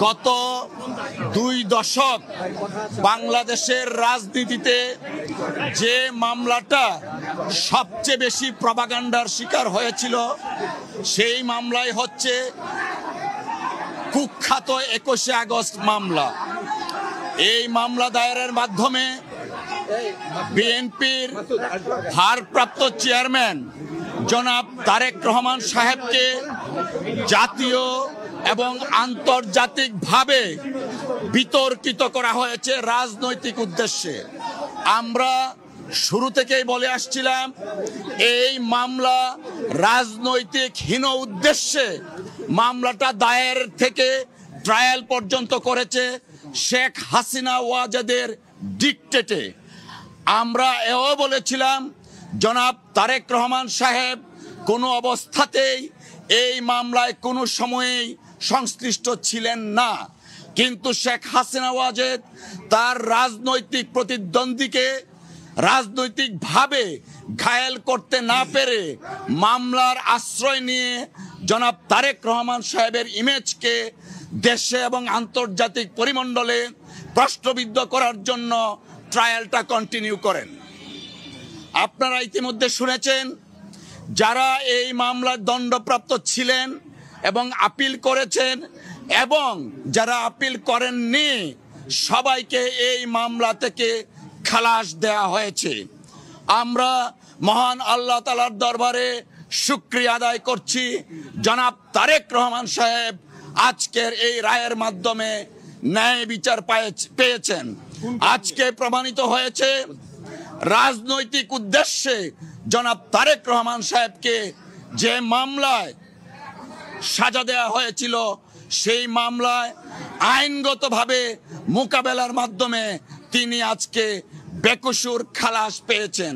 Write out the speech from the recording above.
গত 2 দশক বাংলাদেশের রাজনীতিতে যে মামলাটা সবচেয়ে বেশি প্রপাগান্ডার শিকার হয়েছিল সেই মামলাই হচ্ছে কুখ্যাত 21শে আগস্ট মামলা। এই মামলা দায়েরের মাধ্যমে বিএনপির ভারপ্রাপ্ত চেয়ারম্যান জনাব তারেক রহমান সাহেবকে জাতীয় এবং আন্তর্জাতিকভাবে বিতর্কিত করা হয়েছে রাজনৈতিক উদ্দেশ্যে। আমরা শুরু থেকেই বলে আসছিলাম এই মামলা রাজনৈতিক হীন উদ্দেশ্যে মামলাটা দায়ের থেকে ট্রায়াল পর্যন্ত করেছে শেখ হাসিনা ওয়াজেদের ডিকটেটে। আমরা এও বলেছিলাম জনাব তারেক রহমান সাহেব কোনো অবস্থাতেই এই মামলায় কোনো সময়েই সংশ্লিষ্ট ছিলেন না, কিন্তু শেখ হাসিনা ওয়াজেদ তার রাজনৈতিক প্রতিদ্বন্দ্বীকে রাজনৈতিকভাবে ঘায়েল করতে না পেরে মামলার আশ্রয় নিয়ে জনাব তারেক রহমান সাহেবের ইমেজকে দেশে এবং আন্তর্জাতিক পরিমণ্ডলে প্রশ্নবিদ্ধ করার জন্য ট্রায়ালটা কন্টিনিউ করেন। আপনারা ইতিমধ্যে শুনেছেন যারা এই মামলার দণ্ডপ্রাপ্ত ছিলেন এবং আপিল করেছেন এবং যারা আপিল করেননি সবাইকে এই মামলা থেকে খালাস দেয়া হয়েছে। আমরা মহান আল্লাহ তাআলার দরবারে শুকরিয়া আদায় করছি জনাব তারেক রহমান সাহেব আজকের এই রায়ের মাধ্যমে ন্যায় বিচার পেয়েছেন। আজকে প্রমাণিত হয়েছে রাজনৈতিক উদ্দেশ্যে জনাব তারেক রহমান সাহেবকে যে মামলায় সাজা দেওয়া হয়েছিল সেই মামলায় আইনগতভাবে মোকাবেলার মাধ্যমে তিনি আজকে বেকসুর খালাস পেয়েছেন।